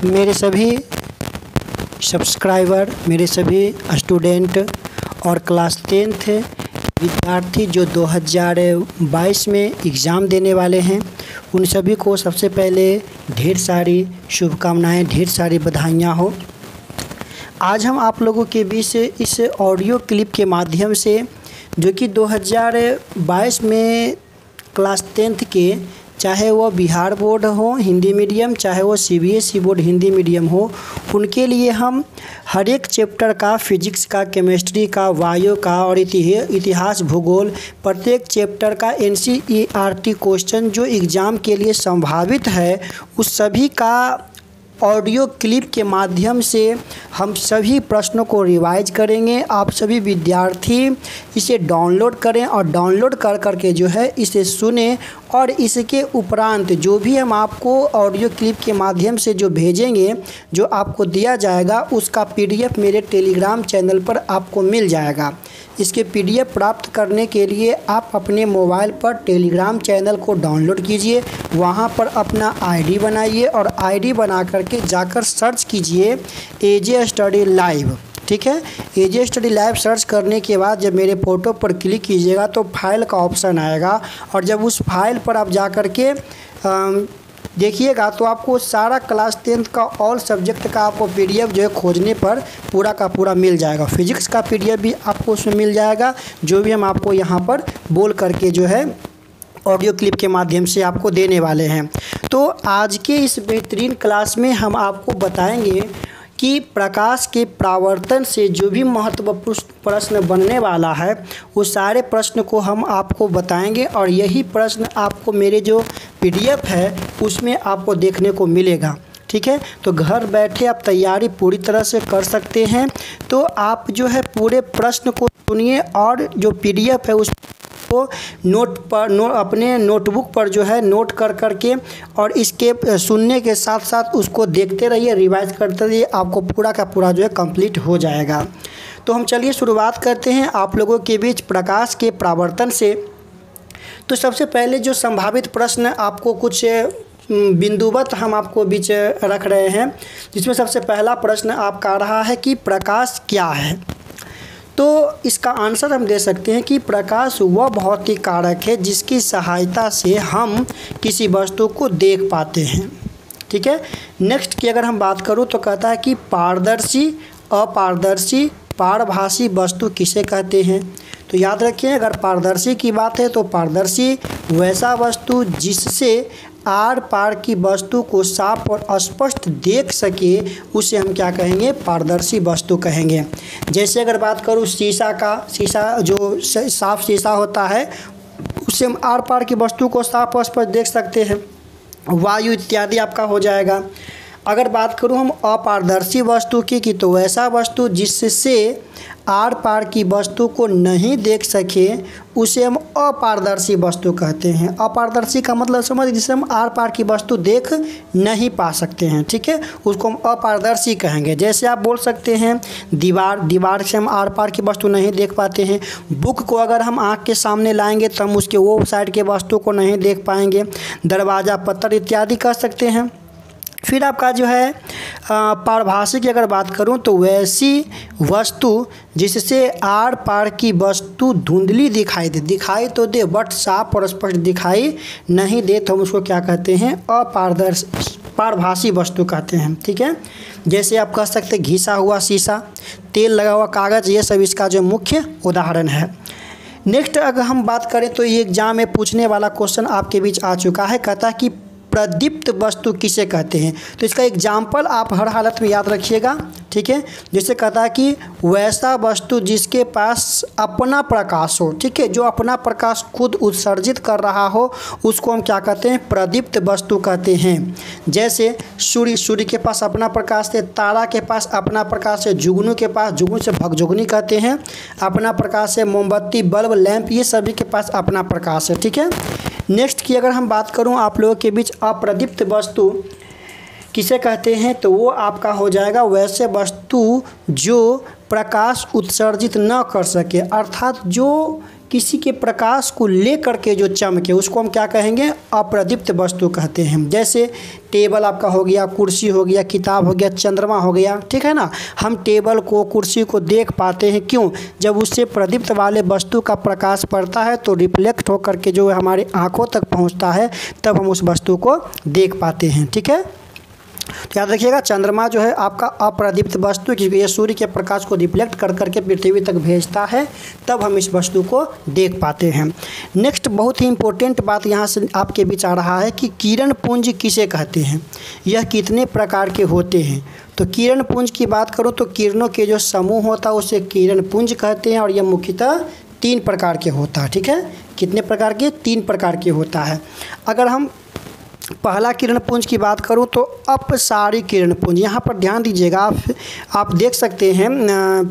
मेरे सभी सब्सक्राइबर, मेरे सभी स्टूडेंट और क्लास 10th विद्यार्थी जो 2022 में एग्ज़ाम देने वाले हैं, उन सभी को सबसे पहले ढेर सारी शुभकामनाएं, ढेर सारी बधाइयाँ हो। आज हम आप लोगों के बीच इस ऑडियो क्लिप के माध्यम से जो कि 2022 में क्लास 10th के, चाहे वो बिहार बोर्ड हो हिंदी मीडियम, चाहे वो CBSE बोर्ड हिंदी मीडियम हो, उनके लिए हम हर एक चैप्टर का, फिजिक्स का, केमिस्ट्री का, बायो का और इतिहास, भूगोल, प्रत्येक चैप्टर का NCERT क्वेश्चन जो एग्ज़ाम के लिए संभावित है, उस सभी का ऑडियो क्लिप के माध्यम से हम सभी प्रश्नों को रिवाइज करेंगे। आप सभी विद्यार्थी इसे डाउनलोड करें और डाउनलोड कर करके जो है इसे सुने, और इसके उपरांत जो भी हम आपको ऑडियो क्लिप के माध्यम से जो भेजेंगे, जो आपको दिया जाएगा, उसका PDF मेरे टेलीग्राम चैनल पर आपको मिल जाएगा। इसके PDF प्राप्त करने के लिए आप अपने मोबाइल पर टेलीग्राम चैनल को डाउनलोड कीजिए, वहां पर अपना ID बनाइए और ID बना करके जाकर सर्च कीजिए AJ स्टडी लाइव। ठीक है, AJ स्टडी लाइव सर्च करने के बाद जब मेरे फ़ोटो पर क्लिक कीजिएगा तो फाइल का ऑप्शन आएगा, और जब उस फाइल पर आप जा कर के देखिएगा तो आपको सारा क्लास 10th का ऑल सब्जेक्ट का आपको PDF जो है खोजने पर पूरा का पूरा मिल जाएगा। फिजिक्स का PDF भी आपको उसमें मिल जाएगा, जो भी हम आपको यहाँ पर बोल करके जो है ऑडियो क्लिप के माध्यम से आपको देने वाले हैं। तो आज के इस बेहतरीन क्लास में हम आपको बताएंगे कि प्रकाश के परावर्तन से जो भी महत्वपूर्ण प्रश्न बनने वाला है, उस सारे प्रश्न को हम आपको बताएंगे, और यही प्रश्न आपको मेरे जो PDF है उसमें आपको देखने को मिलेगा। ठीक है, तो घर बैठे आप तैयारी पूरी तरह से कर सकते हैं। तो आप जो है पूरे प्रश्न को सुनिए, और जो PDF है उस को अपने नोटबुक पर जो है नोट कर करके, और इसके सुनने के साथ साथ उसको देखते रहिए, रिवाइज करते रहिए, आपको पूरा का पूरा जो है कंप्लीट हो जाएगा। तो हम चलिए शुरुआत करते हैं आप लोगों के बीच प्रकाश के परावर्तन से। तो सबसे पहले जो संभावित प्रश्न आपको कुछ बिंदुवत हम आपको बीच रख रहे हैं, जिसमें सबसे पहला प्रश्न आपका आ रहा है कि प्रकाश क्या है। तो इसका आंसर हम दे सकते हैं कि प्रकाश वह भौतिक कारक है जिसकी सहायता से हम किसी वस्तु को देख पाते हैं। ठीक है, नेक्स्ट की अगर हम बात करूं तो कहता है कि पारदर्शी, अपारदर्शी, पारभासी वस्तु किसे कहते हैं। तो याद रखिए, अगर पारदर्शी की बात है तो पारदर्शी वैसा वस्तु जिससे आर पार की वस्तु को साफ और स्पष्ट देख सके, उसे हम क्या कहेंगे, पारदर्शी वस्तु कहेंगे। जैसे अगर बात करूँ शीशा का, शीशा जो साफ शीशा होता है, उससे हम आर पार की वस्तु को साफ और स्पष्ट देख सकते हैं। वायु इत्यादि आपका हो जाएगा। अगर बात करूँ हम अपारदर्शी वस्तु की तो वैसा वस्तु जिससे आर पार की वस्तु को नहीं देख सके, उसे हम अपारदर्शी वस्तु कहते हैं। अपारदर्शी का मतलब समझ, जिससे हम आर पार की वस्तु देख नहीं पा सकते हैं। ठीक है, उसको हम अपारदर्शी कहेंगे। जैसे आप बोल सकते हैं दीवार से हम आर पार की वस्तु नहीं देख पाते हैं। बुक को अगर हम आँख के सामने लाएंगे तो हम उसके वो साइड के वस्तु को नहीं देख पाएंगे। दरवाज़ा, पत्थर इत्यादि कह सकते हैं। फिर आपका जो है पारभासी की अगर बात करूं तो वैसी वस्तु जिससे आर पार की वस्तु धुंधली दिखाई दिखाई तो दे बट साफ और स्पष्ट दिखाई नहीं दे, तो हम उसको क्या कहते हैं, पारभासी वस्तु कहते हैं। ठीक है, जैसे आप कह सकते हैं घिसा हुआ शीशा, तेल लगा हुआ कागज़, ये सब इसका जो मुख्य उदाहरण है। नेक्स्ट अगर हम बात करें तो ये एग्जाम में पूछने वाला क्वेश्चन आपके बीच आ चुका है, कहता है कि प्रदीप्त वस्तु किसे कहते हैं। तो इसका एग्जाम्पल आप हर हालत में याद रखिएगा। ठीक है, जैसे कहता है कि वैसा वस्तु जिसके पास अपना प्रकाश हो। ठीक है, जो अपना प्रकाश खुद उत्सर्जित कर रहा हो, उसको हम क्या कहते हैं, प्रदीप्त वस्तु कहते हैं। जैसे सूर्य के पास अपना प्रकाश है, तारा के पास अपना प्रकाश है, जुगनू के पास, जुगनू से भगजुगनी कहते हैं, अपना प्रकाश है, मोमबत्ती, बल्ब, लैंप, ये सभी के पास अपना प्रकाश है। ठीक है, नेक्स्ट की अगर हम बात करूं आप लोगों के बीच अप्रदीप्त वस्तु किसे कहते हैं, तो वो आपका हो जाएगा वैसे वस्तु जो प्रकाश उत्सर्जित न कर सके, अर्थात जो किसी के प्रकाश को ले करके जो चमके उसको हम क्या कहेंगे, अप्रदीप्त वस्तु कहते हैं। जैसे टेबल आपका हो गया, कुर्सी हो गया, किताब हो गया, चंद्रमा हो गया, ठीक है ना। हम टेबल को, कुर्सी को देख पाते हैं, क्यों? जब उससे प्रदीप्त वाले वस्तु का प्रकाश पड़ता है तो रिफ्लेक्ट होकर के जो हमारी आँखों तक पहुँचता है, तब हम उस वस्तु को देख पाते हैं, ठीक है। तो याद रखिएगा, चंद्रमा जो है आपका अप्रदीप्त वस्तु, क्योंकि ये सूर्य के प्रकाश को रिफ्लेक्ट कर करके पृथ्वी तक भेजता है, तब हम इस वस्तु को देख पाते हैं। नेक्स्ट बहुत ही इंपॉर्टेंट बात यहाँ से आपके बीच आ रहा है कि किरण पुंज किसे कहते हैं, यह कितने प्रकार के होते हैं। तो किरण पुंज की बात करूँ तो किरणों के जो समूह होता है उसे किरण पुंज कहते हैं, और यह मुख्यतः 3 प्रकार के होता है, ठीक है। कितने प्रकार के? 3 प्रकार के होता है। अगर हम पहला किरण पुंज की बात करूं तो अपसारी किरण पुंज। यहाँ पर ध्यान दीजिएगा, आप देख सकते हैं,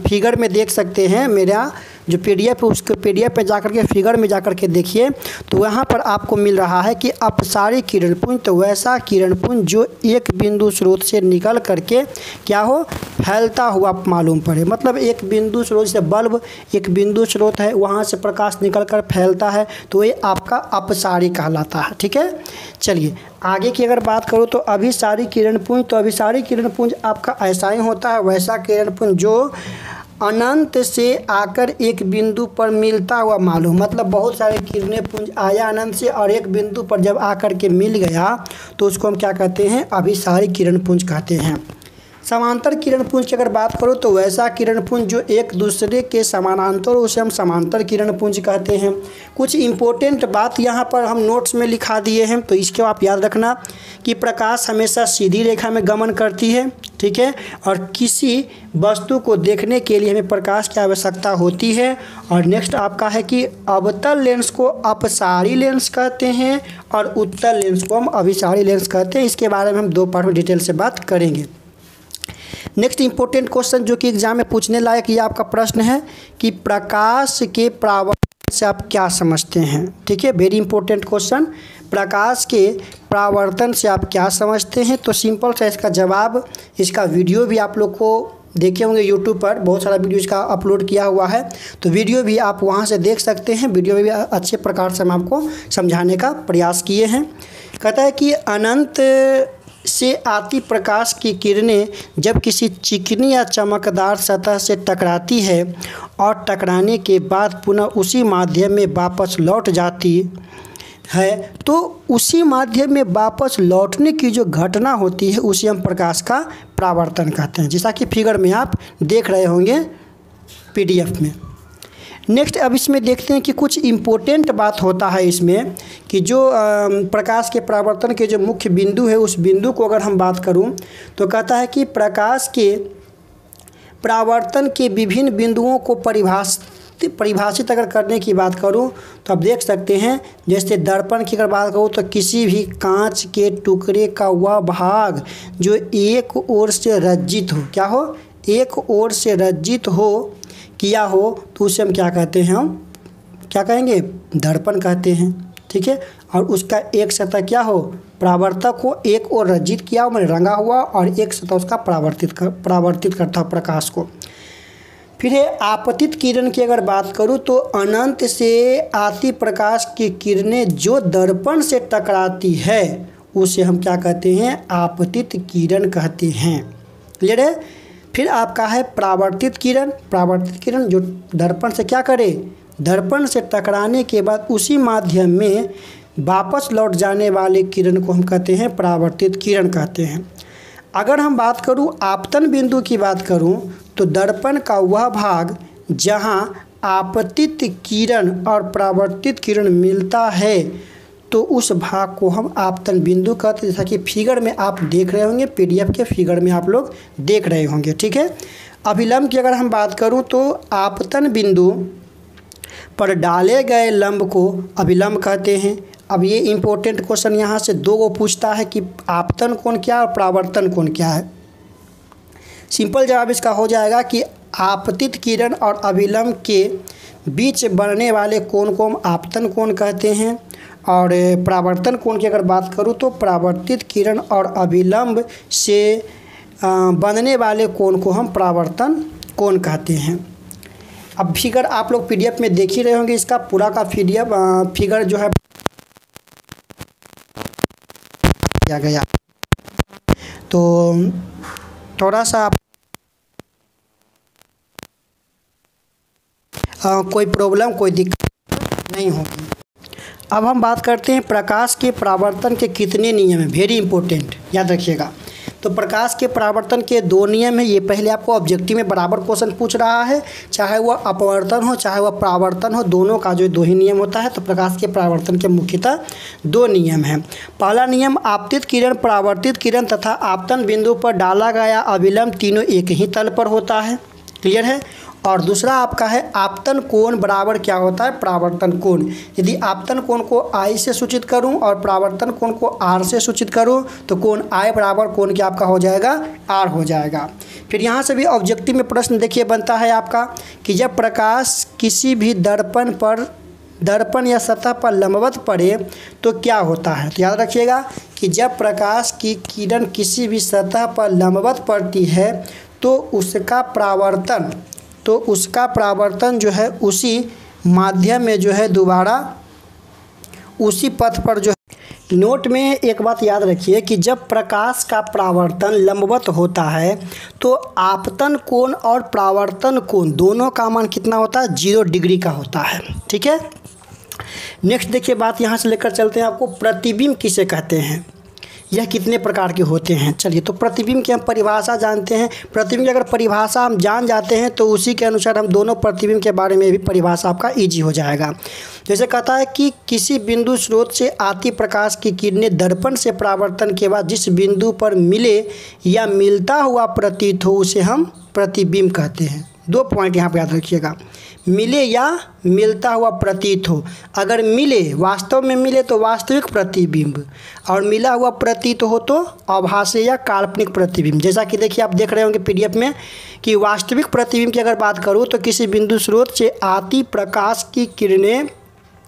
फिगर में देख सकते हैं, मेरा जो पीडीएफ है उसके पीडीएफ पे जाकर के फिगर में जाकर के देखिए तो वहाँ पर आपको मिल रहा है कि अपसारी किरण पुंज, तो वैसा किरण पुंज जो एक बिंदु स्रोत से निकल करके क्या हो, फैलता हुआ मालूम पड़े। मतलब एक बिंदु स्रोत से, बल्ब एक बिंदु स्रोत है, वहाँ से प्रकाश निकल कर फैलता है, तो ये आपका अपसारी कहलाता है, ठीक है। चलिए आगे की अगर बात करूँ तो अभिसारी किरण पुंज, तो अभिसारी किरण पुंज आपका ऐसा ही होता है, वैसा किरण पुंज जो अनंत से आकर एक बिंदु पर मिलता हुआ मालूम, मतलब बहुत सारे किरणें पुंज आया अनंत से और एक बिंदु पर जब आकर के मिल गया तो उसको हम क्या कहते हैं, अभिसारी किरण पुंज कहते हैं। समांतर किरण पुंज की अगर बात करो तो वैसा किरण पुंज जो एक दूसरे के समानांतर, उसे हम समांतर किरण पुंज कहते हैं। कुछ इंपॉर्टेंट बात यहाँ पर हम नोट्स में लिखा दिए हैं, तो इसको आप याद रखना कि प्रकाश हमेशा सीधी रेखा में गमन करती है, ठीक है, और किसी वस्तु को देखने के लिए हमें प्रकाश की आवश्यकता होती है। और नेक्स्ट आपका है कि अवतल लेंस को अपसारी लेंस कहते हैं और उत्तल लेंस को हम अभिसारी लेंस कहते हैं। इसके बारे में हम 2 पार्ट में डिटेल से बात करेंगे। नेक्स्ट इंपॉर्टेंट क्वेश्चन जो कि एग्जाम में पूछने लायक ये आपका प्रश्न है कि प्रकाश के परावर्तन से आप क्या समझते हैं, ठीक है। वेरी इंपॉर्टेंट क्वेश्चन, प्रकाश के परावर्तन से आप क्या समझते हैं। तो सिंपल सा इसका जवाब, इसका वीडियो भी आप लोग को देखे होंगे यूट्यूब पर, बहुत सारा वीडियो इसका अपलोड किया हुआ है, तो वीडियो भी आप वहां से देख सकते हैं। वीडियो में भी अच्छे प्रकार से हम आपको समझाने का प्रयास किए हैं। कहता है कि अनंत से आती प्रकाश की किरणें जब किसी चिकनी या चमकदार सतह से टकराती है और टकराने के बाद पुनः उसी माध्यम में वापस लौट जाती है, तो उसी माध्यम में वापस लौटने की जो घटना होती है उसे हम प्रकाश का परावर्तन कहते हैं, जैसा कि फिगर में आप देख रहे होंगे पीडीएफ में। नेक्स्ट अब इसमें देखते हैं कि कुछ इम्पोर्टेंट बात होता है इसमें कि जो प्रकाश के परावर्तन के जो मुख्य बिंदु है उस बिंदु को अगर हम बात करूं तो कहता है कि प्रकाश के परावर्तन के विभिन्न बिंदुओं को परिभाषित अगर करने की बात करूं तो आप देख सकते हैं, जैसे दर्पण की अगर बात करूं तो किसी भी कांच के टुकड़े का वह भाग जो एक ओर से रज्जित हो, क्या हो, एक ओर से रज्जित हो किया हो, तो उसे हम क्या कहते हैं, हम क्या कहेंगे, दर्पण कहते हैं, ठीक है। और उसका एक सतह क्या हो, परावर्तक हो, एक ओर रज्जित किया हो मैंने रंगा हुआ, और एक सतह उसका परावर्तित करता हो प्रकाश को। फिर है आपतित किरण की अगर बात करूं तो अनंत से आती प्रकाश की किरणें जो दर्पण से टकराती है उसे हम क्या कहते हैं, आपतित किरण कहते हैं। क्लियर है। फिर आपका है परावर्तित किरण। परावर्तित किरण जो दर्पण से क्या करे, दर्पण से टकराने के बाद उसी माध्यम में वापस लौट जाने वाले किरण को हम कहते हैं परावर्तित किरण कहते हैं। अगर हम बात करूं आपतन बिंदु की बात करूं तो दर्पण का वह भाग जहां आपतित किरण और परावर्तित किरण मिलता है तो उस भाग को हम आपतन बिंदु कहते हैं, जैसा कि फिगर में आप देख रहे होंगे, पीडीएफ के फिगर में आप लोग देख रहे होंगे, ठीक है। अभिलंब की अगर हम बात करूं तो आपतन बिंदु पर डाले गए लंब को अभिलंब कहते हैं। अब ये इंपॉर्टेंट क्वेश्चन यहाँ से 2 को पूछता है कि आपतन कोण क्या है और परावर्तन कोण क्या है। सिंपल जवाब इसका हो जाएगा कि आपतित किरण और अभिलंब के बीच बनने वाले कोण को हम आपतन कोण कहते हैं, और परावर्तन कोण की अगर बात करूँ तो परावर्तित किरण और अभिलंब से बनने वाले कोण को हम परावर्तन कोण कहते हैं। अब फिगर आप लोग पीडीएफ में देख ही रहे होंगे, इसका पूरा का फिगर जो है किया गया। तो थोड़ा सा कोई प्रॉब्लम कोई दिक्कत नहीं होगी। अब हम बात करते हैं प्रकाश के परावर्तन के कितने नियम हैं। वेरी इंपॉर्टेंट, याद रखिएगा। तो प्रकाश के परावर्तन के 2 नियम हैं। ये पहले आपको ऑब्जेक्टिव में बराबर क्वेश्चन पूछ रहा है, चाहे वह अपवर्तन हो चाहे वह परावर्तन हो, दोनों का जो 2 ही नियम होता है। तो प्रकाश के परावर्तन के मुख्यतः 2 नियम हैं। पहला नियम, आपतित किरण, परावर्तित किरण तथा आपतन बिंदु पर डाला गया अविलंब तीनों एक ही तल पर होता है। क्लियर है। और दूसरा आपका है आपतन कोण बराबर क्या होता है, परावर्तन कोण। यदि आपतन कोण को I से सूचित करूं और परावर्तन कोण को R से सूचित करूं तो कोण I बराबर कोण क्या आपका हो जाएगा, R हो जाएगा। फिर यहाँ से भी ऑब्जेक्टिव में प्रश्न देखिए बनता है आपका कि जब प्रकाश किसी भी दर्पण या सतह पर लंबवत पड़े तो क्या होता है। तो याद रखिएगा कि जब प्रकाश की किरण किसी भी सतह पर लंबवत पड़ती है तो उसका परावर्तन जो है उसी माध्यम में जो है दोबारा उसी पथ पर जो है। नोट में एक बात याद रखिए कि जब प्रकाश का परावर्तन लंबवत होता है तो आपतन कोण और परावर्तन कोण दोनों का मान कितना होता है, 0 डिग्री का होता है। ठीक है। नेक्स्ट देखिए बात यहाँ से लेकर चलते हैं आपको, प्रतिबिंब किसे कहते हैं, यह कितने प्रकार के होते हैं। चलिए, तो प्रतिबिंब की हम परिभाषा जानते हैं। प्रतिबिंब की अगर परिभाषा हम जान जाते हैं तो उसी के अनुसार हम दोनों प्रतिबिंब के बारे में भी परिभाषा आपका ईजी हो जाएगा। जैसे कहता है कि किसी बिंदु स्रोत से आती प्रकाश की किरणें दर्पण से परावर्तन के बाद जिस बिंदु पर मिले या मिलता हुआ प्रतीत हो उसे हम प्रतिबिंब कहते हैं। 2 पॉइंट यहाँ पर याद रखिएगा, मिले या मिलता हुआ प्रतीत हो। अगर मिले, वास्तव में मिले तो वास्तविक प्रतिबिंब, और मिला हुआ प्रतीत हो तो आभासी या काल्पनिक प्रतिबिंब। जैसा कि देखिए आप देख रहे होंगे पीडीएफ में कि वास्तविक प्रतिबिंब की अगर बात करूँ तो किसी बिंदु स्रोत से आती प्रकाश की किरणें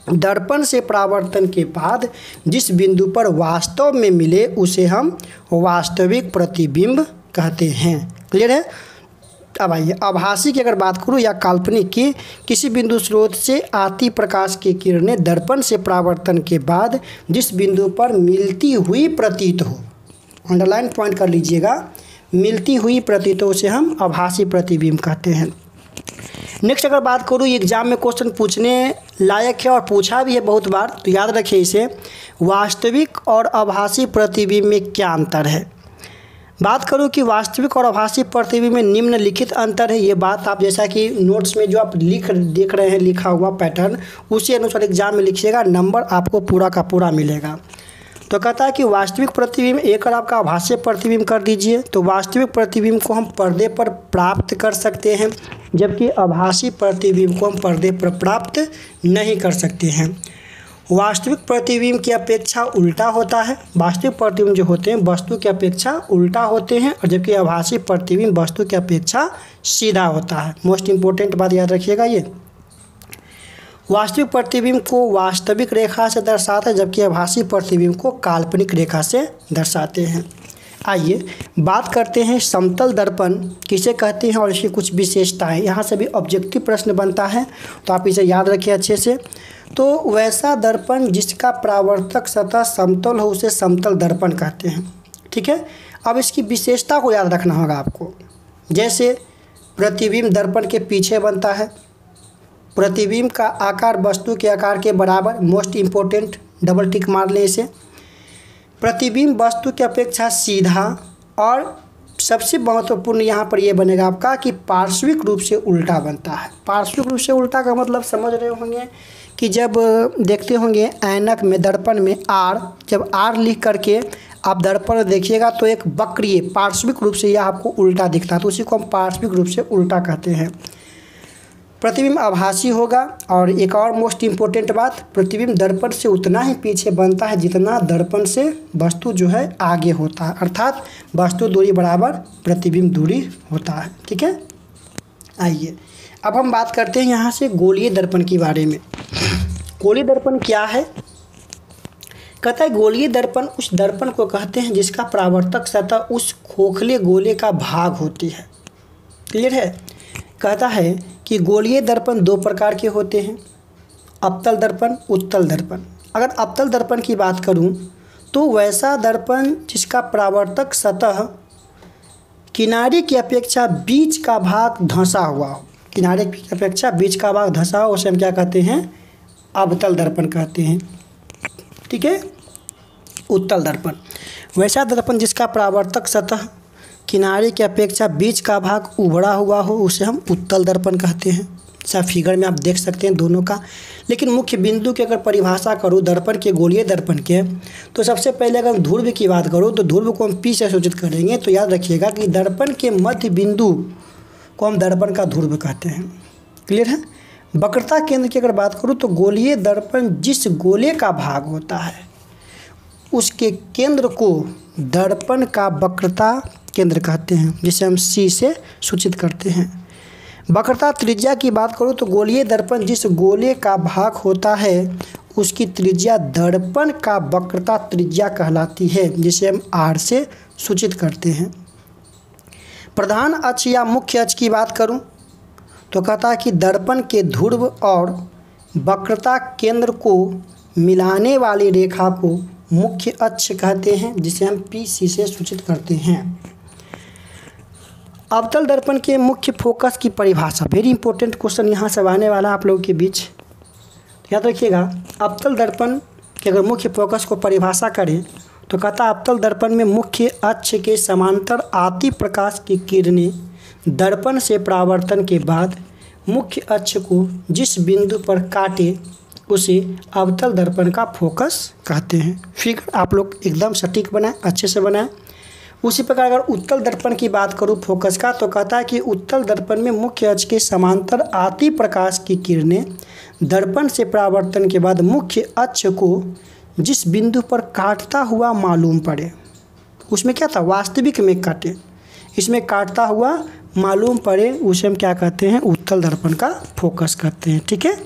दर्पण से परावर्तन के बाद जिस बिंदु पर वास्तव में मिले उसे हम वास्तविक प्रतिबिंब कहते हैं। क्लियर है। अब आइए, आभासी की अगर बात करूँ या काल्पनिक की, किसी बिंदु स्रोत से आती प्रकाश की किरणें दर्पण से परावर्तन के बाद जिस बिंदु पर मिलती हुई प्रतीत हो, अंडरलाइन पॉइंट कर लीजिएगा, मिलती हुई प्रतीत हो उसे हम आभासी प्रतिबिंब कहते हैं। नेक्स्ट अगर बात करूँ, एग्जाम में क्वेश्चन पूछने लायक है और पूछा भी है बहुत बार, तो याद रखिए इसे, वास्तविक और आभासी प्रतिबिंब में क्या अंतर है। बात करूं कि वास्तविक और आभासी प्रतिबिंब में निम्नलिखित अंतर है। ये बात आप जैसा कि नोट्स में जो आप देख रहे हैं लिखा हुआ पैटर्न, उसी अनुसार एग्जाम में लिखिएगा, नंबर आपको पूरा का पूरा मिलेगा। तो कहता है कि वास्तविक प्रतिबिंब एक और आपका आभासी प्रतिबिंब कर दीजिए, तो वास्तविक प्रतिबिंब को हम पर्दे पर प्राप्त कर सकते हैं, जबकि आभासी प्रतिबिंब को हम पर्दे पर प्राप्त नहीं कर सकते हैं। वास्तविक प्रतिबिंब की अपेक्षा उल्टा होता है। वास्तविक प्रतिबिंब जो होते हैं वस्तु की अपेक्षा उल्टा होते हैं, और जबकि आभासी प्रतिबिंब वस्तु की अपेक्षा सीधा होता है। मोस्ट इंपॉर्टेंट बात याद रखिएगा ये। वास्तविक प्रतिबिंब को वास्तविक रेखा से दर्शाते हैं, जबकि आभासी प्रतिबिंब को काल्पनिक रेखा से दर्शाते हैं। आइए बात करते हैं समतल दर्पण किसे कहते हैं और इसकी कुछ विशेषताएं। यहाँ से भी ऑब्जेक्टिव प्रश्न बनता है, तो आप इसे याद रखिए अच्छे से। तो वैसा दर्पण जिसका परावर्तक सतह समतल हो उसे समतल दर्पण कहते हैं। ठीक है। अब इसकी विशेषता को याद रखना होगा आपको। जैसे प्रतिबिंब दर्पण के पीछे बनता है, प्रतिबिंब का आकार वस्तु के आकार के बराबर, मोस्ट इम्पोर्टेंट, डबल टिक मार लें इसे। प्रतिबिंब वस्तु की अपेक्षा सीधा, और सबसे महत्वपूर्ण यहाँ पर यह बनेगा आपका कि पार्श्विक रूप से उल्टा बनता है। पार्श्विक रूप से उल्टा का मतलब समझ रहे होंगे कि जब देखते होंगे ऐनक में, दर्पण में R, जब R लिख करके आप दर्पण देखिएगा तो एक वक्रीय पार्श्विक रूप से यह आपको उल्टा दिखता है, तो उसी को हम पार्श्विक रूप से उल्टा कहते हैं। प्रतिबिंब आभासी होगा, और एक और मोस्ट इम्पोर्टेंट बात, प्रतिबिंब दर्पण से उतना ही पीछे बनता है जितना दर्पण से वस्तु जो है आगे होता है, अर्थात वस्तु दूरी बराबर प्रतिबिंब दूरी होता है। ठीक है। आइए अब हम बात करते हैं यहाँ से गोलीय दर्पण के बारे में। गोलीय दर्पण क्या है। कहता है गोलीय दर्पण उस दर्पण को कहते हैं जिसका परावर्तक सतह उस खोखले गोले का भाग होती है। क्लियर है। कहता है कि गोलीय दर्पण दो प्रकार के होते हैं, अवतल दर्पण, उत्तल दर्पण। अगर अवतल दर्पण की बात करूं तो वैसा दर्पण जिसका परावर्तक सतह किनारे की अपेक्षा बीच का भाग धंसा हुआ हो, किनारे की अपेक्षा बीच का भाग धंसा हो, उसे हम क्या कहते हैं, अवतल दर्पण कहते हैं। ठीक है। उत्तल दर्पण, वैसा दर्पण जिसका परावर्तक सतह किनारे की अपेक्षा बीच का भाग उभड़ा हुआ हो, उसे हम उत्तल दर्पण कहते हैं। सब फिगर में आप देख सकते हैं दोनों का। लेकिन मुख्य बिंदु की अगर परिभाषा करूँ दर्पण के, गोलीय दर्पण के, तो सबसे पहले अगर ध्रुव की बात करूँ तो ध्रुव को हम पी से सूचित करेंगे। तो याद रखिएगा कि दर्पण के मध्य बिंदु को हम दर्पण का ध्रुव कहते हैं। क्लियर है। वक्रता केंद्र की अगर बात करूँ तो गोलीय दर्पण जिस गोले का भाग होता है उसके केंद्र को दर्पण का वक्रता केंद्र कहते हैं, जिसे हम सी से सूचित करते हैं। वक्रता त्रिज्या की बात करूँ तो गोलीय दर्पण जिस गोले का भाग होता है उसकी त्रिज्या दर्पण का वक्रता त्रिज्या कहलाती है, जिसे हम आर से सूचित करते हैं। प्रधान अक्ष या मुख्य अक्ष की बात करूं तो कहता है कि दर्पण के ध्रुव और वक्रता केंद्र को मिलाने वाली रेखा को मुख्य अक्ष कहते हैं, जिसे हम पी सी से सूचित करते हैं। अवतल दर्पण के मुख्य फोकस की परिभाषा, वेरी इंपॉर्टेंट क्वेश्चन यहाँ से आने वाला आप लोगों के बीच, याद रखिएगा। अवतल दर्पण के अगर मुख्य फोकस को परिभाषा करें तो कहता अवतल दर्पण में मुख्य अक्ष के समांतर आती प्रकाश की किरणें दर्पण से परावर्तन के बाद मुख्य अक्ष को जिस बिंदु पर काटे उसे अवतल दर्पण का फोकस कहते हैं। फिगर आप लोग एकदम सटीक बनाएं, अच्छे से बनाएं। उसी प्रकार अगर उत्तल दर्पण की बात करूं फोकस का तो कहता है कि उत्तल दर्पण में मुख्य अक्ष के समांतर आती प्रकाश की किरणें दर्पण से परावर्तन के बाद मुख्य अक्ष को जिस बिंदु पर काटता हुआ मालूम पड़े, उसमें क्या था, वास्तविक में काटे, इसमें काटता हुआ मालूम पड़े, उसे हम क्या कहते हैं, उत्तल दर्पण का फोकस कहते हैं। ठीक है।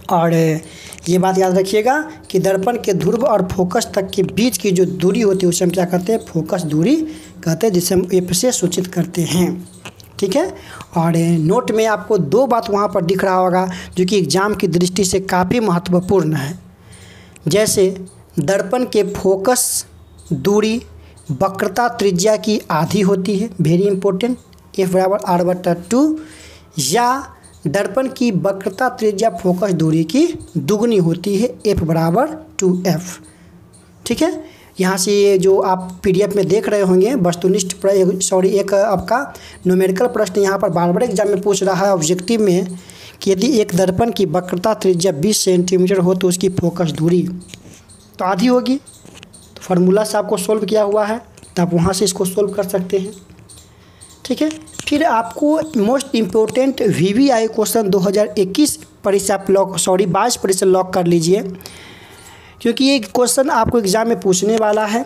और ये बात याद रखिएगा कि दर्पण के ध्रुव और फोकस तक के बीच की जो दूरी होती है उसे हम क्या कहते हैं, फोकस दूरी कहते हैं, जिसे हम एफ से सूचित करते हैं। ठीक है। और नोट में आपको दो बात वहाँ पर दिख रहा होगा जो कि एग्जाम की दृष्टि से काफ़ी महत्वपूर्ण है। जैसे दर्पण के फोकस दूरी वक्रता त्रिज्या की आधी होती है, वेरी इंपॉर्टेंट, एफ बराबर आर बटा 2, या दर्पण की वक्रता त्रिज्या फोकस दूरी की दुगनी होती है, एफ बराबर 2f। ठीक है। यहाँ से ये जो आप पीडीएफ में देख रहे होंगे वस्तुनिष्ठ एक आपका न्यूमेरिकल प्रश्न यहाँ पर बार बार एग्जाम में पूछ रहा है ऑब्जेक्टिव में कि यदि एक दर्पण की वक्रता त्रिज्या 20 सेंटीमीटर हो तो उसकी फोकस दूरी तो आधी होगी। तो फार्मूला से आपको सोल्व किया हुआ है तो आप वहाँ से इसको सोल्व कर सकते हैं। ठीक है। फिर आपको मोस्ट इम्पोर्टेंट VVI क्वेश्चन 2021 परीक्षा 22 परीक्षा लॉक कर लीजिए, क्योंकि ये क्वेश्चन आपको एग्जाम में पूछने वाला है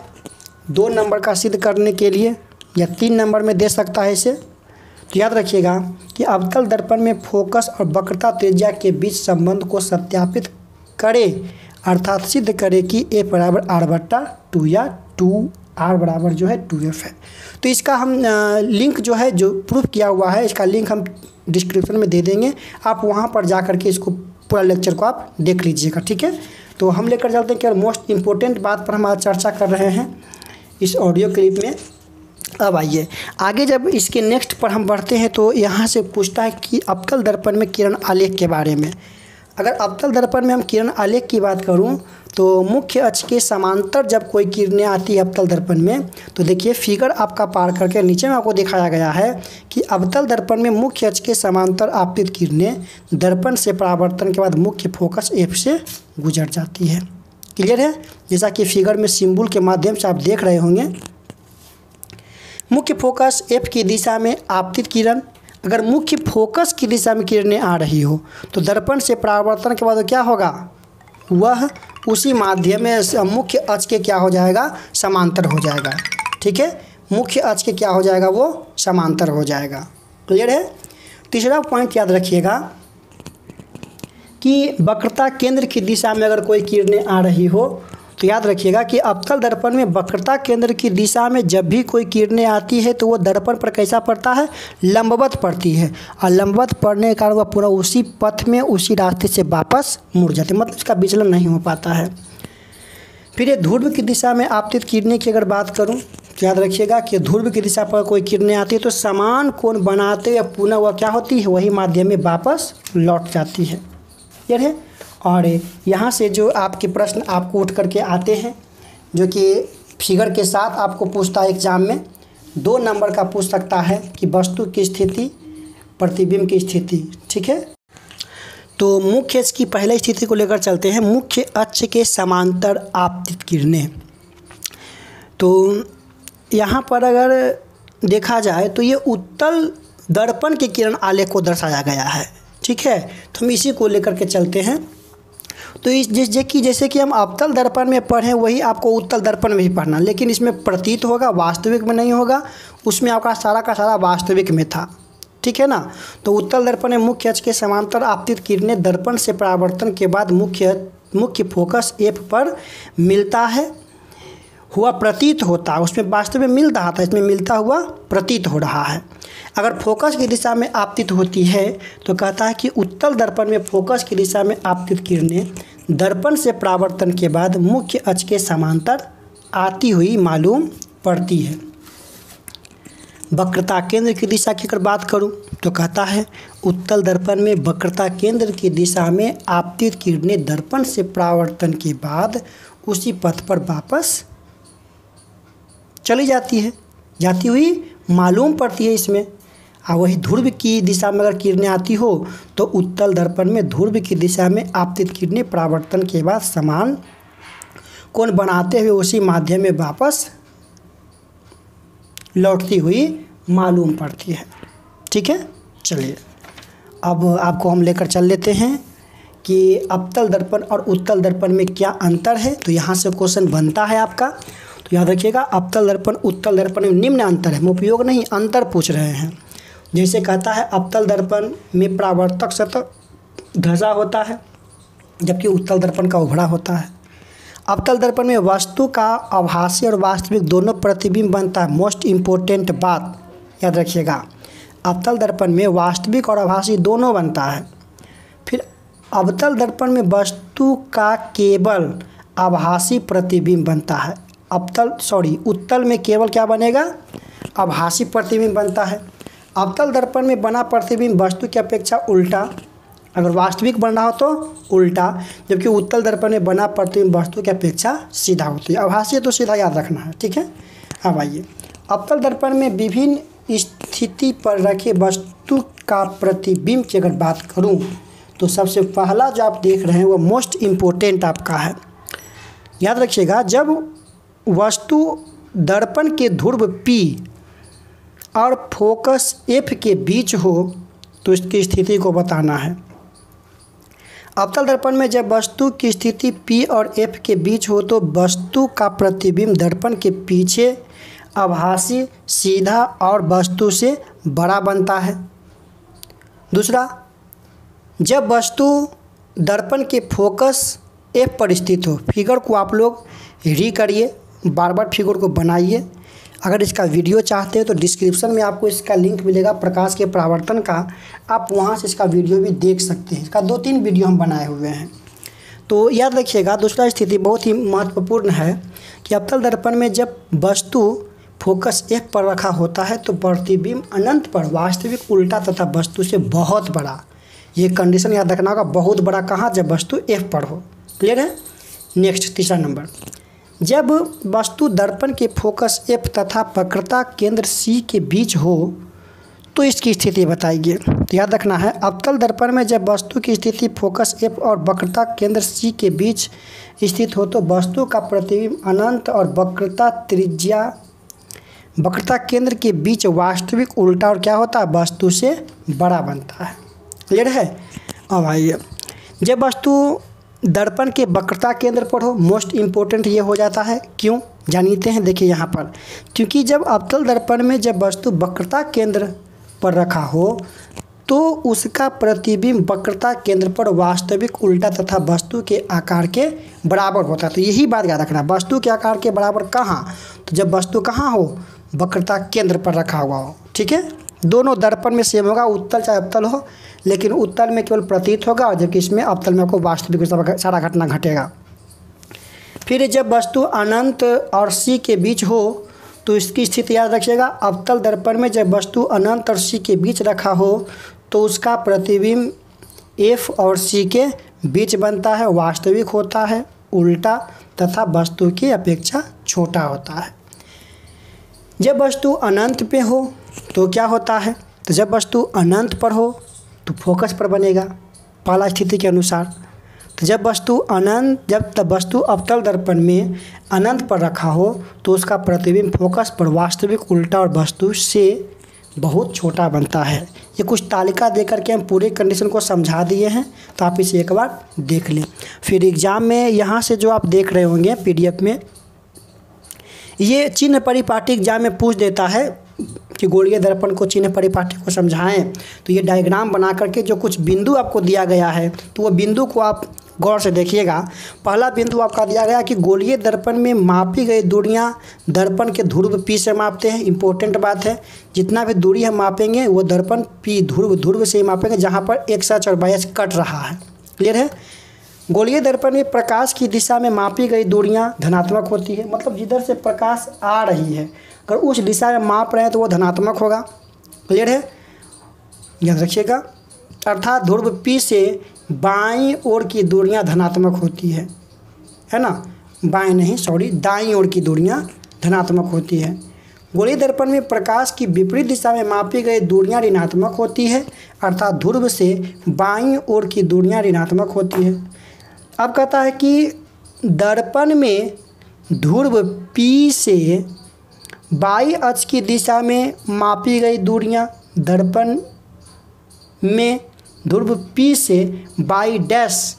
2 नंबर का सिद्ध करने के लिए, या 3 नंबर में दे सकता है इसे। तो याद रखिएगा कि अवतल दर्पण में फोकस और वक्रता त्रिज्या के बीच संबंध को सत्यापित करें, अर्थात सिद्ध करें कि ए बराबर आर बटा 2 या 2r बराबर जो है 2f है। तो इसका हम लिंक जो है जो प्रूफ किया हुआ है इसका लिंक हम डिस्क्रिप्शन में दे देंगे, आप वहाँ पर जा करके इसको पूरा लेक्चर को आप देख लीजिएगा। ठीक है। तो हम लेकर चलते हैं कि मोस्ट इम्पोर्टेंट बात पर हम आज चर्चा कर रहे हैं इस ऑडियो क्लिप में। अब आइए आगे, जब इसके नेक्स्ट पर हम बढ़ते हैं तो यहाँ से पूछता है कि अवतल दर्पण में किरण आलेख के बारे में। अगर अवतल दर्पण में हम किरण आलेख की बात करूँ तो मुख्य अक्ष के समांतर जब कोई किरणें आती है अवतल दर्पण में, तो देखिए फिगर आपका पार करके नीचे में आपको दिखाया गया है कि अवतल दर्पण में मुख्य अक्ष के समांतर आपतित किरणें दर्पण से परावर्तन के बाद मुख्य फोकस एफ से गुजर जाती है। क्लियर है। जैसा कि फिगर में सिंबल के माध्यम से आप देख रहे होंगे, मुख्य फोकस एफ की दिशा में आपतित किरण, अगर मुख्य फोकस की दिशा में किरणें आ रही हो तो दर्पण से परावर्तन के बाद क्या होगा, वह उसी माध्यम में मुख्य अक्ष के क्या हो जाएगा, समांतर हो जाएगा। ठीक है। मुख्य अक्ष के क्या हो जाएगा, वो समांतर हो जाएगा। क्लियर है। तीसरा पॉइंट याद रखिएगा कि वक्रता केंद्र की दिशा में अगर कोई किरणें आ रही हो तो याद रखिएगा कि अवतल दर्पण में वक्रता केंद्र की दिशा में जब भी कोई किरणें आती है तो वो दर्पण पर कैसा पड़ता है, लंबवत पड़ती है, और लंबवत पड़ने के कारण वह पूरा उसी पथ में उसी रास्ते से वापस मुड़ जाती है, मतलब इसका विचलन नहीं हो पाता है। फिर ये ध्रुव की दिशा में आपतित किरणें की अगर बात करूं तो याद रखिएगा कि ध्रुव की दिशा पर कोई किरणें आती है तो समान कोण बनाते हुए पुनः वह क्या होती है, वही माध्यम में वापस लौट जाती है। क्लियर है। और यहाँ से जो आपके प्रश्न आपको उठ करके आते हैं, जो कि फिगर के साथ आपको पूछता है एग्जाम में, 2 नंबर का पूछ सकता है कि वस्तु की स्थिति, प्रतिबिंब की स्थिति। ठीक है, तो मुख्य अक्ष की पहले स्थिति को लेकर चलते हैं, मुख्य अक्ष के समांतर आपतित किरणें। तो यहाँ पर अगर देखा जाए तो ये उत्तल दर्पण के किरण आलेख को दर्शाया गया है। ठीक है, तो हम इसी को लेकर के चलते हैं। तो जैसे कि हम अवतल दर्पण में पढ़ें वही आपको उत्तल दर्पण में भी पढ़ना, लेकिन इसमें प्रतीत होगा, वास्तविक में नहीं होगा। उसमें आपका सारा का सारा वास्तविक में था। ठीक है ना। तो उत्तल दर्पण में मुख्य अक्ष के समांतर आपतित किरणें दर्पण से परावर्तन के बाद मुख्य फोकस एफ पर मिलता है हुआ प्रतीत होता है। उसमें वास्तव में मिल रहा था, इसमें मिलता हुआ प्रतीत हो रहा है। अगर फोकस की दिशा में आपतित होती है तो कहता है कि उत्तल दर्पण में फोकस की दिशा में आपतित किरणें दर्पण से परावर्तन के बाद मुख्य अक्ष के समांतर आती हुई मालूम पड़ती है। वक्रता केंद्र की दिशा की अगर बात करूं तो कहता है उत्तल दर्पण में वक्रता केंद्र की दिशा में आपतित किरणें दर्पण से परावर्तन के बाद उसी पथ पर वापस चली जाती हुई मालूम पड़ती है इसमें। और वही ध्रुव की दिशा में अगर किरणें आती हो तो उत्तल दर्पण में ध्रुव की दिशा में आपतित किरणें परावर्तन के बाद समान कोण बनाते हुए उसी माध्यम में वापस लौटती हुई मालूम पड़ती है। ठीक है, चलिए अब आपको हम लेकर चल लेते हैं कि अवतल दर्पण और उत्तल दर्पण में क्या अंतर है। तो यहाँ से क्वेश्चन बनता है आपका, तो याद रखिएगा अवतल दर्पण उत्तल दर्पण में निम्न अंतर है, हम उपयोग नहीं अंतर पूछ रहे हैं। जैसे कहता है अवतल दर्पण में परावर्तक सतह धंसा होता है जबकि उत्तल दर्पण का उभड़ा होता है। अवतल दर्पण में वस्तु का आभासी और वास्तविक दोनों प्रतिबिंब बनता है। मोस्ट इम्पोर्टेंट बात याद रखिएगा, अवतल दर्पण में वास्तविक और आभासी दोनों बनता है। फिर अवतल दर्पण में वस्तु का केवल आभासी प्रतिबिंब बनता है। उत्तल में केवल क्या बनेगा, आभासी प्रतिबिंब बनता है। अवतल दर्पण में बना प्रतिबिंब वस्तु की अपेक्षा उल्टा, अगर वास्तविक बन रहा हो तो उल्टा, जबकि उत्तल दर्पण में बना प्रतिबिंब वस्तु की अपेक्षा सीधा होती है। आभासी तो सीधा याद रखना है। ठीक है, अब आइए अवतल दर्पण में विभिन्न स्थिति पर रखे वस्तु का प्रतिबिंब की अगर बात करूं तो सबसे पहला जो आप देख रहे हैं वो मोस्ट इम्पोर्टेंट आपका है। याद रखिएगा, जब वस्तु दर्पण के ध्रुव P और फोकस F के बीच हो तो इसकी स्थिति को बताना है। अवतल दर्पण में जब वस्तु की स्थिति P और F के बीच हो तो वस्तु का प्रतिबिंब दर्पण के पीछे आभासी, सीधा और वस्तु से बड़ा बनता है। दूसरा, जब वस्तु दर्पण के फोकस F पर स्थित हो, फिगर को आप लोग री करिए, बार बार फिगर को बनाइए। अगर इसका वीडियो चाहते हैं तो डिस्क्रिप्शन में आपको इसका लिंक मिलेगा प्रकाश के परावर्तन का, आप वहां से इसका वीडियो भी देख सकते हैं। इसका 2-3 वीडियो हम बनाए हुए हैं। तो याद रखिएगा, दूसरा स्थिति बहुत ही महत्वपूर्ण है कि अवतल दर्पण में जब वस्तु फोकस F पर रखा होता है तो प्रतिबिंब अनंत पर वास्तविक उल्टा तथा वस्तु से बहुत बड़ा, ये कंडीशन याद रखना होगा, बहुत बड़ा कहाँ, जब वस्तु F पर हो। क्लियर है। नेक्स्ट तीसरा नंबर, जब वस्तु दर्पण के फोकस F तथा वक्रता केंद्र C के बीच हो तो इसकी स्थिति बताइए। तो याद रखना है, अवतल दर्पण में जब वस्तु की स्थिति फोकस F और वक्रता केंद्र C के बीच स्थित हो तो वस्तु का प्रतिबिंब अनंत और वक्रता केंद्र के बीच वास्तविक उल्टा और क्या होता है, वस्तु से बड़ा बनता है। क्लियर है। अब आइए, जब वस्तु दर्पण के वक्रता केंद्र पर हो, मोस्ट इम्पोर्टेंट ये हो जाता है। क्यों जानते हैं, देखिए यहाँ पर, क्योंकि जब अवतल दर्पण में जब वस्तु वक्रता केंद्र पर रखा हो तो उसका प्रतिबिंब वक्रता केंद्र पर वास्तविक उल्टा तथा वस्तु के आकार के बराबर होता है। तो यही बात याद रखना, वस्तु के आकार के बराबर कहाँ, तो जब वस्तु कहाँ हो, वक्रता केंद्र पर रखा हुआ हो। ठीक है, दोनों दर्पण में सेम होगा, उत्तल चाहे अवतल हो, लेकिन उत्तल में केवल प्रतीत होगा और जबकि इसमें अवतल में आपको वास्तविक सारा घटना घटेगा। फिर जब वस्तु अनंत और सी के बीच हो तो इसकी स्थिति याद रखिएगा। अवतल दर्पण में जब वस्तु अनंत और सी के बीच रखा हो तो उसका प्रतिबिंब एफ और सी के बीच बनता है, वास्तविक होता है, उल्टा तथा वस्तु की अपेक्षा छोटा होता है। जब वस्तु अनंत पे हो तो क्या होता है, तो जब वस्तु अनंत पर हो तो फोकस पर बनेगा पहला स्थिति के अनुसार। तो जब वस्तु अवतल दर्पण में अनंत पर रखा हो तो उसका प्रतिबिंब फोकस पर वास्तविक, उल्टा और वस्तु से बहुत छोटा बनता है। ये कुछ तालिका देकर के हम पूरे कंडीशन को समझा दिए हैं, तो आप इसे एक बार देख लें। फिर एग्ज़ाम में यहाँ से जो आप देख रहे होंगे PDF में, ये चिन्ह परिपाटी एग्जाम में पूछ देता है कि गोलीय दर्पण को चिन्ह परिपाटी को समझाएं। तो ये डायग्राम बना करके जो कुछ बिंदु आपको दिया गया है तो वो बिंदु को आप गौर से देखिएगा। पहला बिंदु आपका दिया गया कि गोलीय दर्पण में मापी गई दूरियां दर्पण के ध्रुव P से मापते हैं। इंपॉर्टेंट बात है, जितना भी दूरी हम मापेंगे वो दर्पण P ध्रुव से ही मापेंगे जहाँ पर x अक्ष और y अक्ष कट रहा है। क्लियर है। गोलीय दर्पण में प्रकाश की दिशा में मापी गई दूरियां धनात्मक होती है, मतलब जिधर से प्रकाश आ रही है अगर उस दिशा में माप रहे हैं तो वो धनात्मक होगा। क्लियर है, याद रखिएगा। अर्थात ध्रुव P से बाईं ओर की दूरियां धनात्मक होती है ना, बाएं नहीं सॉरी दाईं ओर की दूरियां धनात्मक होती है। गोलीय दर्पण में प्रकाश की विपरीत दिशा में मापी गई दूरियां ऋणात्मक होती है, अर्थात ध्रुव से बाईं ओर की दूरियां ऋणात्मक होती है। अब कहता है कि दर्पण में ध्रुव P से बाई अक्ष की दिशा में मापी गई दूरियां दर्पण में ध्रुव P से बाई डैश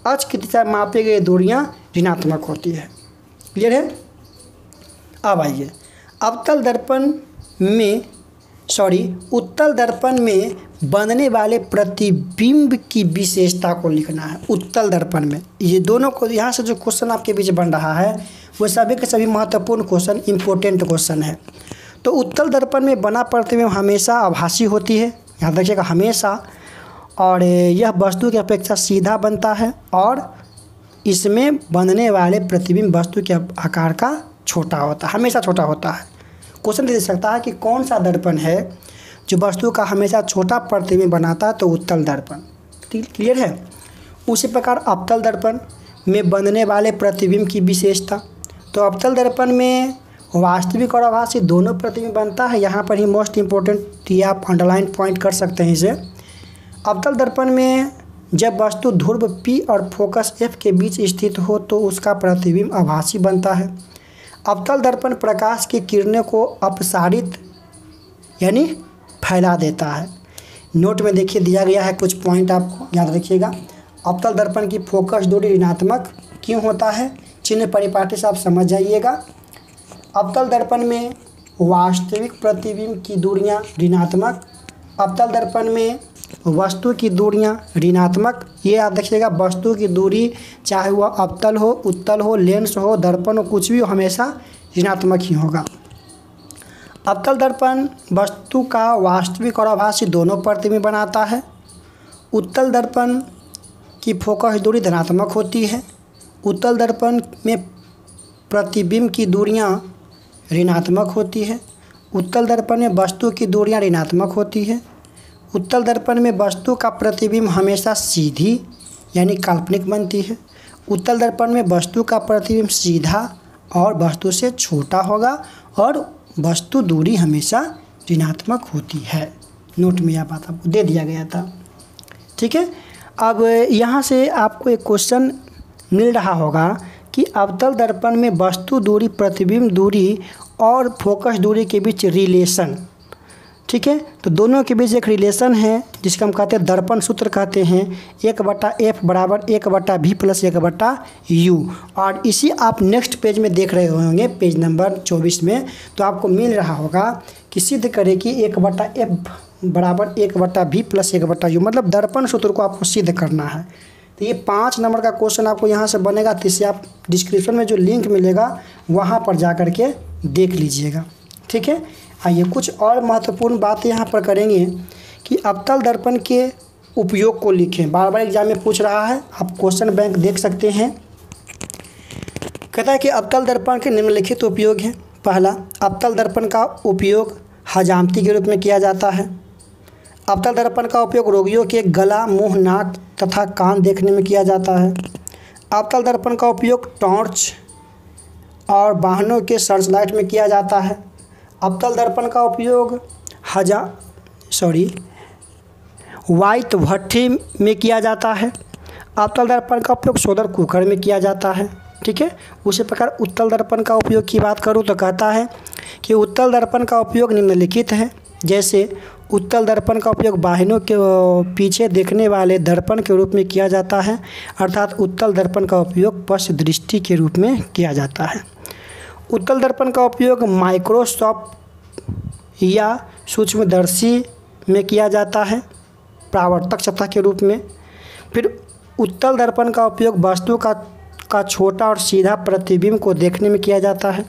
अक्ष की दिशा में मापी गई दूरियां ऋणात्मक होती है। क्लियर है। अब आइए उत्तल दर्पण में बनने वाले प्रतिबिंब की विशेषता को लिखना है। उत्तल दर्पण में ये दोनों को, यहाँ से जो क्वेश्चन आपके बीच बन रहा है वो सभी के सभी महत्वपूर्ण क्वेश्चन, इंपॉर्टेंट क्वेश्चन है। तो उत्तल दर्पण में बना प्रतिबिंब हमेशा आभासी होती है, याद रखिएगा हमेशा, और यह वस्तु की अपेक्षा सीधा बनता है और इसमें बनने वाले प्रतिबिंब वस्तु के आकार का छोटा होता है, हमेशा छोटा होता है। क्वेश्चन दे सकता है कि कौन सा दर्पण है जो वस्तु का हमेशा छोटा प्रतिबिंब बनाता है, तो उत्तल दर्पण। क्लियर है। उसी प्रकार अवतल दर्पण में बनने वाले प्रतिबिंब की विशेषता, तो अवतल दर्पण में वास्तविक और आभासी दोनों प्रतिबिंब बनता है। यहाँ पर ही मोस्ट इम्पोर्टेंट ये आप अंडरलाइन पॉइंट कर सकते हैं इसे। अवतल दर्पण में जब वस्तु ध्रुव P और फोकस F के बीच स्थित हो तो उसका प्रतिबिंब आभासी बनता है। अवतल दर्पण प्रकाश की किरणों को अपसारित यानी फैला देता है। नोट में देखिए दिया गया है कुछ पॉइंट, आपको याद रखिएगा। अवतल दर्पण की फोकस दूरी ऋणात्मक क्यों होता है, चिन्ह परिपाटी से आप समझ जाइएगा। अवतल दर्पण में वास्तविक प्रतिबिंब की दूरियां ऋणात्मक, अवतल दर्पण में वस्तु की दूरियां ऋणात्मक। ये याद रखिएगा, वस्तु की दूरी चाहे वह अवतल हो, उत्तल हो, लेंस हो, दर्पण हो, कुछ भी हो, हमेशा ऋणात्मक ही होगा। अवतल दर्पण वस्तु का वास्तविक और आभासी दोनों प्रतिबिंब बनाता है। उत्तल दर्पण की फोकस दूरी धनात्मक होती है। उत्तल दर्पण में प्रतिबिंब की दूरियां ऋणात्मक होती है। उत्तल दर्पण में वस्तु की दूरियां ऋणात्मक होती है। उत्तल दर्पण में वस्तु का प्रतिबिंब हमेशा सीधी यानी काल्पनिक बनती है। उत्तल दर्पण में वस्तु का प्रतिबिंब सीधा और वस्तु से छोटा होगा और वस्तु दूरी हमेशा ऋणात्मक होती है। नोट में यह बात आपको दे दिया गया था। ठीक है। अब यहाँ से आपको एक क्वेश्चन मिल रहा होगा कि अवतल दर्पण में वस्तु दूरी, प्रतिबिंब दूरी और फोकस दूरी के बीच रिलेशन। ठीक है, तो दोनों के बीच एक रिलेशन है जिसको हम कहते हैं दर्पण सूत्र कहते हैं, 1/F बराबर 1/V प्लस 1/U। और इसी आप नेक्स्ट पेज में देख रहे होंगे, पेज नंबर 24 में, तो आपको मिल रहा होगा कि सिद्ध करें कि 1/f बराबर 1/v प्लस 1/u, मतलब दर्पण सूत्र को आपको सिद्ध करना है। तो ये 5 नंबर का क्वेश्चन आपको यहाँ से बनेगा, तो इससे आप डिस्क्रिप्शन में जो लिंक मिलेगा वहाँ पर जा कर के देख लीजिएगा। ठीक है, आइए कुछ और महत्वपूर्ण बातें यहाँ पर करेंगे कि अवतल दर्पण के उपयोग को लिखें। बार बार एग्जाम में पूछ रहा है, आप क्वेश्चन बैंक देख सकते हैं। कहता है कि अवतल दर्पण के निम्नलिखित उपयोग हैं। पहला, अवतल दर्पण का उपयोग हजामती के रूप में किया जाता है। अवतल दर्पण का उपयोग रोगियों के गला, मुंह, नाक तथा कान देखने में किया जाता है। अवतल दर्पण का उपयोग टॉर्च और वाहनों के सर्चलाइट में किया जाता है। अवतल दर्पण का उपयोग वाइट भट्ठी में किया जाता है। अवतल दर्पण का उपयोग सोलर कुकर में किया जाता है। ठीक है, उसी प्रकार उत्तल दर्पण का उपयोग की बात करूँ तो कहता है कि उत्तल दर्पण का उपयोग निम्नलिखित है। जैसे उत्तल दर्पण का उपयोग वाहनों के पीछे देखने वाले दर्पण के रूप में किया जाता है, अर्थात उत्तल दर्पण का उपयोग पश्च दृष्टि के रूप में किया जाता है। उत्तल दर्पण का उपयोग माइक्रोस्कोप या सूक्ष्मदर्शी में किया जाता है, परावर्तक सतह के रूप में। फिर उत्तल दर्पण का उपयोग वस्तु का छोटा और सीधा प्रतिबिंब को देखने में किया जाता है।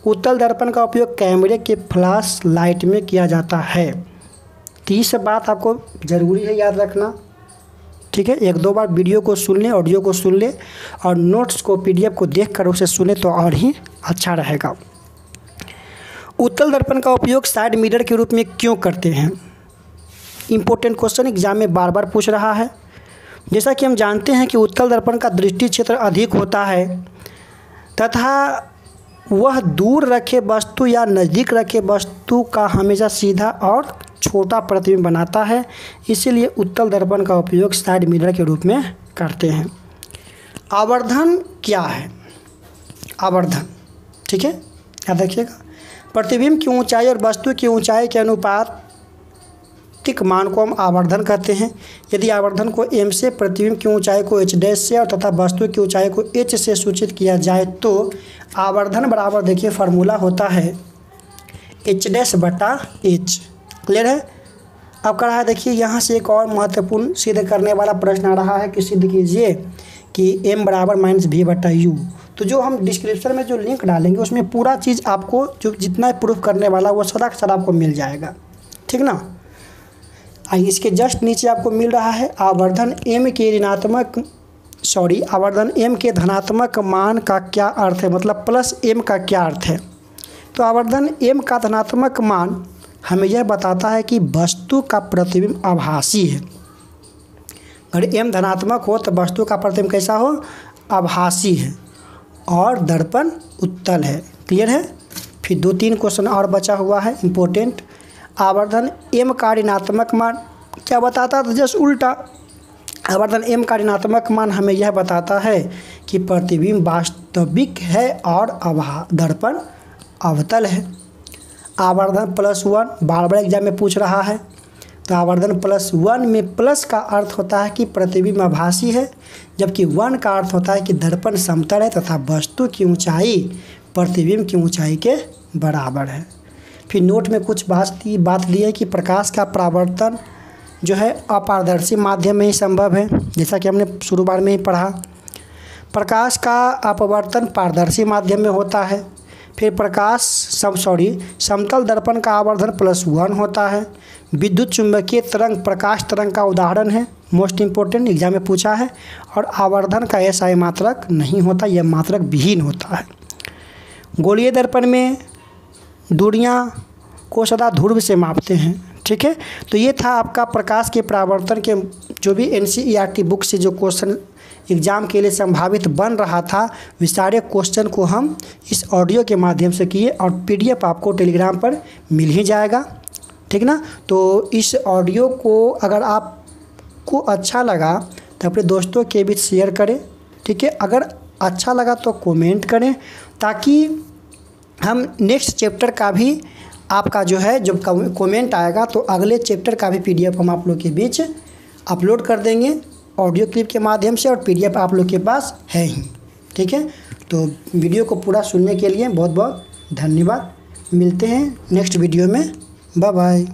उत्तल दर्पण का उपयोग कैमरे के फ्लैश लाइट में किया जाता है। तो ये सब बात आपको ज़रूरी है याद रखना। ठीक है, 1-2 बार वीडियो को सुन लें, ऑडियो को सुन लें और नोट्स को PDF को देखकर उसे सुने तो और ही अच्छा रहेगा। उत्तल दर्पण का उपयोग साइड मिरर के रूप में क्यों करते हैं? इम्पोर्टेंट क्वेश्चन एग्जाम में बार बार पूछ रहा है। जैसा कि हम जानते हैं कि उत्तल दर्पण का दृष्टि क्षेत्र अधिक होता है तथा वह दूर रखे वस्तु या नज़दीक रखे वस्तु का हमेशा सीधा और छोटा प्रतिबिंब बनाता है, इसीलिए उत्तल दर्पण का उपयोग साइड मिरर के रूप में करते हैं। आवर्धन क्या है? आवर्धन, ठीक है, याद रखिएगा, प्रतिबिंब की ऊंचाई और वस्तु की ऊंचाई के अनुपातिक मान को हम आवर्धन कहते हैं। यदि आवर्धन को m से, प्रतिबिंब की ऊंचाई को h' से और तथा वस्तु की ऊंचाई को h से सूचित किया जाए तो आवर्धन बराबर, देखिए फार्मूला होता है h'/h। क्लियर है? अब कर रहा है, देखिए यहाँ से एक और महत्वपूर्ण सिद्ध करने वाला प्रश्न आ रहा है कि सिद्ध कीजिए कि m बराबर -v/u। तो जो हम डिस्क्रिप्शन में जो लिंक डालेंगे उसमें पूरा चीज़ आपको जो जितना प्रूफ करने वाला वो सदा आपको मिल जाएगा। ठीक ना? आइए, इसके जस्ट नीचे आपको मिल रहा है आवर्धन m के धनात्मक मान का क्या अर्थ है, मतलब +m का क्या अर्थ है। तो आवर्धन m का धनात्मक मान हमें यह बताता है कि वस्तु का प्रतिबिंब आभासी है। अगर m धनात्मक हो तो वस्तु का प्रतिबिंब कैसा हो? आभासी है और दर्पण उत्तल है। क्लियर है? फिर 2-3 क्वेश्चन और बचा हुआ है इम्पोर्टेंट। आवर्धन m का ऋणात्मक मान क्या बताता है? तो जस्ट उल्टा, आवर्धन m का ऋणात्मक मान हमें यह बताता है कि प्रतिबिंब वास्तविक है और दर्पण अवतल है। आवर्धन +1 बार बार एग्जाम में पूछ रहा है, तो आवर्धन +1 में प्लस का अर्थ होता है कि प्रतिबिंब आभासी है, जबकि 1 का अर्थ होता है कि दर्पण समतल है तथा वस्तु की ऊंचाई प्रतिबिंब की ऊंचाई के बराबर है। फिर नोट में कुछ बात दी है कि प्रकाश का परावर्तन जो है अपारदर्शी माध्यम में ही संभव है, जैसा कि हमने शुरुआत में ही पढ़ा। प्रकाश का अपवर्तन पारदर्शी माध्यम में होता है। फिर समतल दर्पण का आवर्धन +1 होता है। विद्युत चुंबकीय तरंग प्रकाश तरंग का उदाहरण है, मोस्ट इम्पोर्टेंट एग्जाम में पूछा है। और आवर्धन का SI मात्रक नहीं होता, यह मात्रक विहीन होता है। गोलीय दर्पण में दूरियाँ को सदा ध्रुव से मापते हैं। ठीक है, तो ये था आपका प्रकाश के परावर्तन के जो भी NCERT बुक से जो क्वेश्चन एग्ज़ाम के लिए संभावित बन रहा था, वे सारे क्वेश्चन को हम इस ऑडियो के माध्यम से किए और PDF आपको टेलीग्राम पर मिल ही जाएगा। ठीक ना? तो इस ऑडियो को अगर आपको अच्छा लगा तो अपने दोस्तों के बीच शेयर करें। ठीक है, अगर अच्छा लगा तो कमेंट करें, ताकि हम नेक्स्ट चैप्टर का भी आपका जो है जब कमेंट आएगा तो अगले चैप्टर का भी PDF हम आप लोग के बीच अपलोड कर देंगे ऑडियो क्लिप के माध्यम से, और PDF आप लोग के पास है ही। ठीक है, तो वीडियो को पूरा सुनने के लिए बहुत बहुत धन्यवाद। मिलते हैं नेक्स्ट वीडियो में। Bye bye.